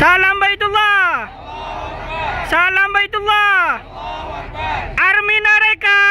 Salam Baitullah. Salam Baitullah. Army Nareka.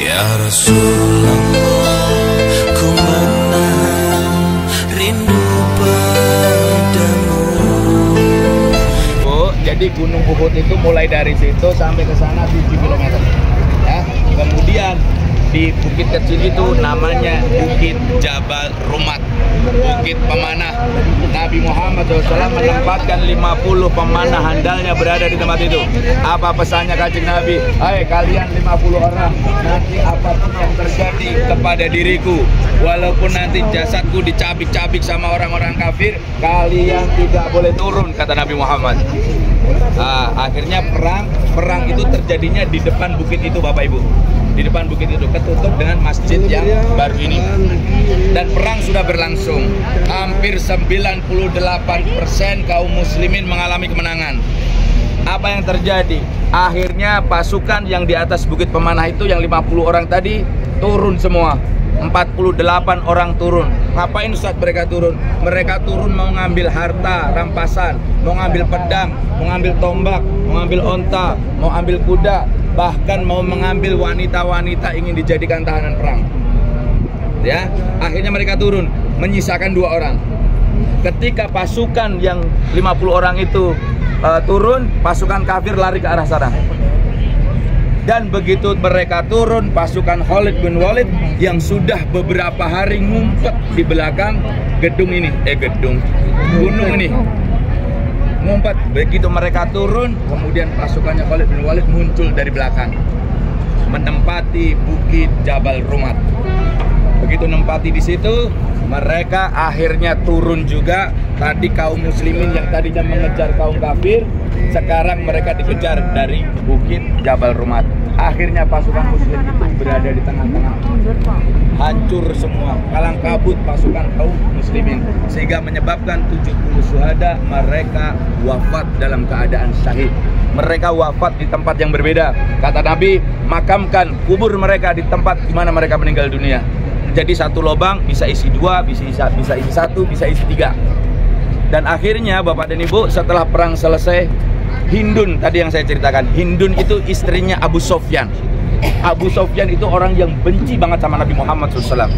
Ya Rasulullah, ku menahan rindu padamu. Bu, jadi Gunung Uhud itu mulai dari situ sampai ke sana 7 km. Ya, kemudian di bukit kecil itu namanya Bukit Jabal Rumat, bukit pemanah. Nabi Muhammad SAW menempatkan 50 pemanah handalnya berada di tempat itu. Apa pesannya Kanjeng Nabi? Hai kalian 50 orang, nanti apapun yang terjadi kepada diriku, walaupun nanti jasadku dicabik-cabik sama orang-orang kafir, kalian tidak boleh turun, kata Nabi Muhammad. Akhirnya perang itu terjadinya di depan bukit itu, Bapak Ibu. Di depan bukit itu ketutup dengan masjid yang baru ini, dan perang sudah berlangsung. Hampir 98% kaum muslimin mengalami kemenangan. Apa yang terjadi? Akhirnya pasukan yang di atas bukit pemanah itu, yang 50 orang tadi, turun semua. 48 orang turun. Ngapain Ustaz mereka turun? Mereka turun mau ngambil harta rampasan, mau ngambil pedang, mau ngambil tombak, mau ngambil onta, mau ambil kuda, bahkan mau mengambil wanita-wanita ingin dijadikan tahanan perang. Ya, akhirnya mereka turun, menyisakan 2 orang. Ketika pasukan yang 50 orang itu turun, pasukan kafir lari ke arah sana. Dan begitu mereka turun, pasukan Khalid bin Walid yang sudah beberapa hari ngumpet di belakang gunung ini, ngumpet. Begitu mereka turun, kemudian pasukannya Khalid bin Walid muncul dari belakang, menempati Bukit Jabal Rumat. Begitu nempati di situ, mereka akhirnya turun juga. Tadi kaum muslimin yang tadinya mengejar kaum kafir, sekarang mereka dikejar dari Bukit Jabal Rumat. Akhirnya pasukan muslim itu berada di tengah-tengah. Hancur semua, kalang kabut pasukan kaum muslimin, sehingga menyebabkan 70 syuhada mereka wafat dalam keadaan syahid. Mereka wafat di tempat yang berbeda. Kata Nabi, makamkan, kubur mereka di tempat di mana mereka meninggal dunia. Jadi satu lubang bisa isi 2, bisa isi 1, bisa isi 3. Dan akhirnya Bapak dan Ibu, setelah perang selesai, Hindun tadi yang saya ceritakan, Hindun itu istrinya Abu Sofyan. Abu Sofyan itu orang yang benci banget sama Nabi Muhammad SAW.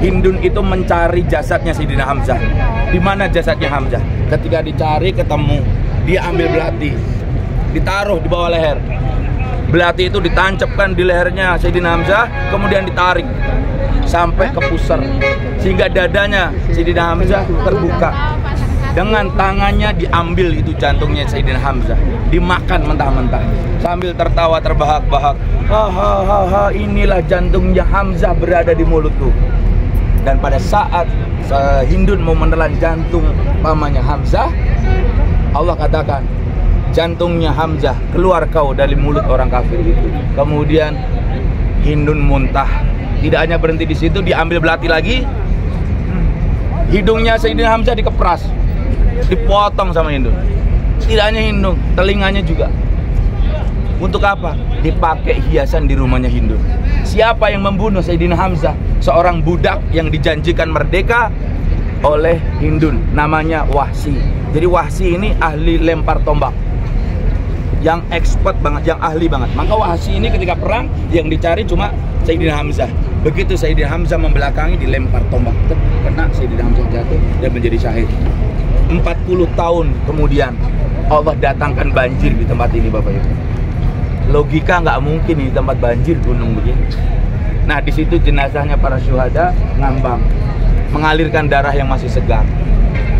Hindun itu mencari jasadnya Sayyidina Hamzah. Di mana jasadnya Hamzah? Ketika dicari ketemu, dia ambil belati, ditaruh di bawah leher. Belati itu ditancapkan di lehernya Sayyidina Hamzah, kemudian ditarik sampai ke pusar, sehingga dadanya Sayyidina Hamzah terbuka. Dengan tangannya diambil itu jantungnya Sayyidina Hamzah, dimakan mentah-mentah sambil tertawa terbahak-bahak. Hahaha, inilah jantungnya Hamzah berada di mulutku. Dan pada saat Hindun mau menelan jantung pamannya Hamzah, Allah katakan, jantungnya Hamzah keluar kau dari mulut orang kafir itu. Kemudian Hindun muntah. Tidak hanya berhenti di situ, diambil belati lagi, hidungnya Sayyidina Hamzah dikepras, dipotong sama Hindun. Tidak hanya Hindun, telinganya juga. Untuk apa? Dipakai hiasan di rumahnya Hindun. Siapa yang membunuh Sayyidina Hamzah? Seorang budak yang dijanjikan merdeka oleh Hindun, namanya Wahsy. Jadi Wahsy ini ahli lempar tombak, yang expert banget, yang ahli banget. Maka Wahsy ini ketika perang yang dicari cuma Sayyidina Hamzah. Begitu Sayyidina Hamzah membelakangi, dilempar tombak, kena Sayyidina Hamzah, jatuh dan menjadi syahid. 40 tahun kemudian Allah datangkan banjir di tempat ini, Bapak Ibu. Logika nggak mungkin di tempat banjir gunung begini. Nah, di situ jenazahnya para syuhada ngambang, mengalirkan darah yang masih segar.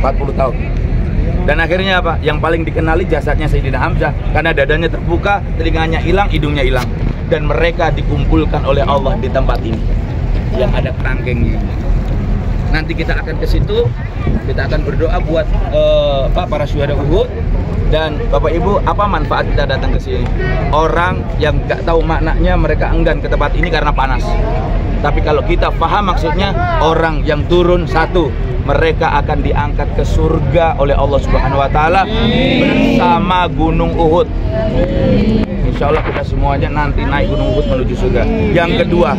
40 tahun. Dan akhirnya apa? Yang paling dikenali jasadnya Sayyidina Hamzah, karena dadanya terbuka, telinganya hilang, hidungnya hilang. Dan mereka dikumpulkan oleh Allah di tempat ini yang ada kerangkengnya. Nanti kita akan ke situ, kita akan berdoa buat para syuhada Uhud. Dan Bapak Ibu, apa manfaat kita datang ke sini? Orang yang nggak tahu maknanya, mereka enggan ke tempat ini karena panas. Tapi kalau kita paham maksudnya, orang yang turun satu, mereka akan diangkat ke surga oleh Allah Subhanahu wa Ta'ala bersama Gunung Uhud. Insya Allah kita semuanya nanti naik Gunung Uhud menuju surga. Yang kedua,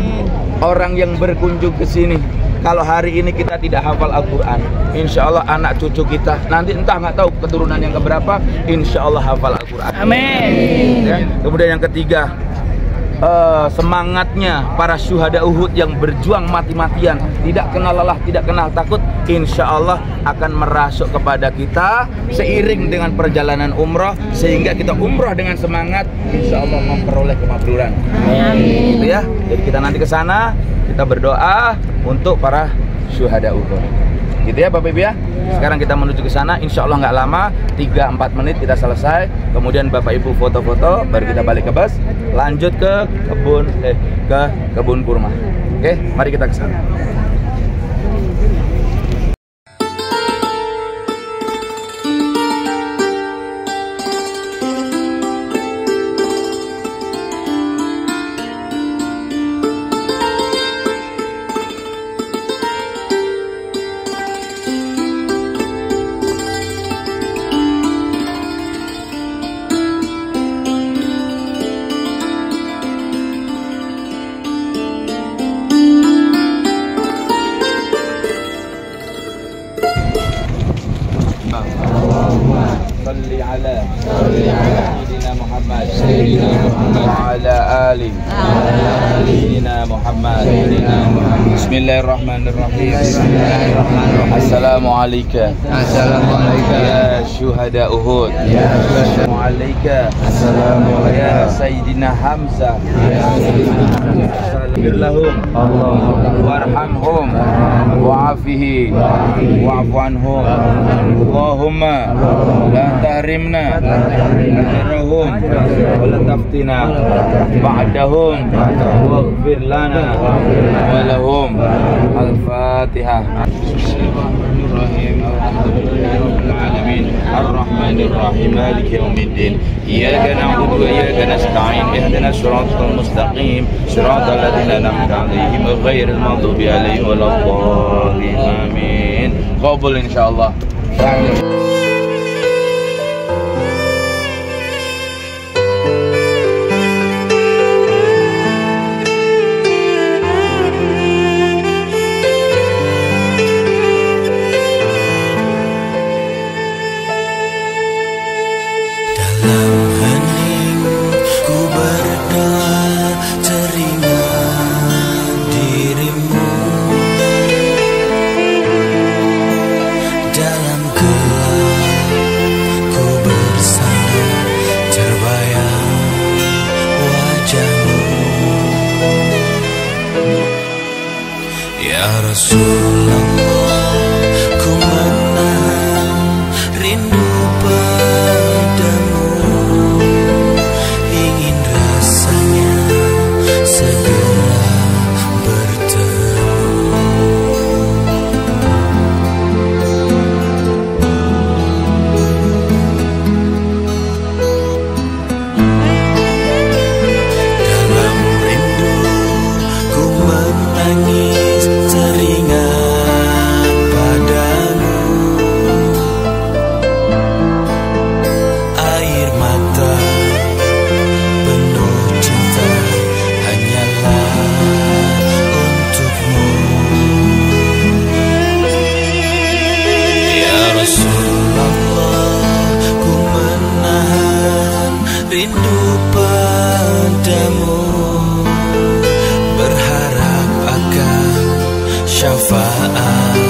orang yang berkunjung ke sini, kalau hari ini kita tidak hafal Al-Quran, insya Allah anak cucu kita nanti entah nggak tahu keturunan yang keberapa, insya Allah hafal Al-Quran. Amin. Ya. Kemudian yang ketiga, semangatnya para syuhada Uhud yang berjuang mati-matian, tidak kenal lelah, tidak kenal takut, insya Allah akan merasuk kepada kita seiring dengan perjalanan umroh, sehingga kita umroh dengan semangat, insya Allah memperoleh kemakburan. Gitu ya. Jadi kita nanti ke sana, kita berdoa untuk para syuhada Uhud. Gitu ya Bapak Ibu ya. Sekarang kita menuju ke sana, insya Allah nggak lama, 3-4 menit kita selesai. Kemudian Bapak Ibu foto-foto, baru kita balik ke bus, lanjut ke kebun kurma. Oke, mari kita ke sana. Salli ala Sayyidina Muhammad wa ala ali Sayyidina Muhammad. Bismillahirrahmanirrahim. Assalamualaikum ya syuhada Uhud. Assalamualaikum ya Sayyidina Hamzah. Allahumma warhamhum wa'afihi wa'fu anhum. Allahumma la tahrimna ajrahum wa la taftina ba'dahum waghfir lana wa lahum. Al-Fatihah. Bismillahirrahmanirrahim. Alhamdulillahirabbil alamin arrahmanir rahim maliki yaumiddin iyyaka na'budu wa iyyaka nasta'in ihdinas siratal mustaqim siratal ladzina an'amta 'alaihim ghairil maghdubi 'alaihim waladdallin. Amin. Qabul insyaallah. Rasulullah, ku menahan rindu padamu, ingin rasanya segera bertemu. Dalam rindu ku menangis teringat padamu, air mata penuh cinta hanyalah untukmu. Ya Rasulullah, ku menahan rindu padamu, berharap akan syafaat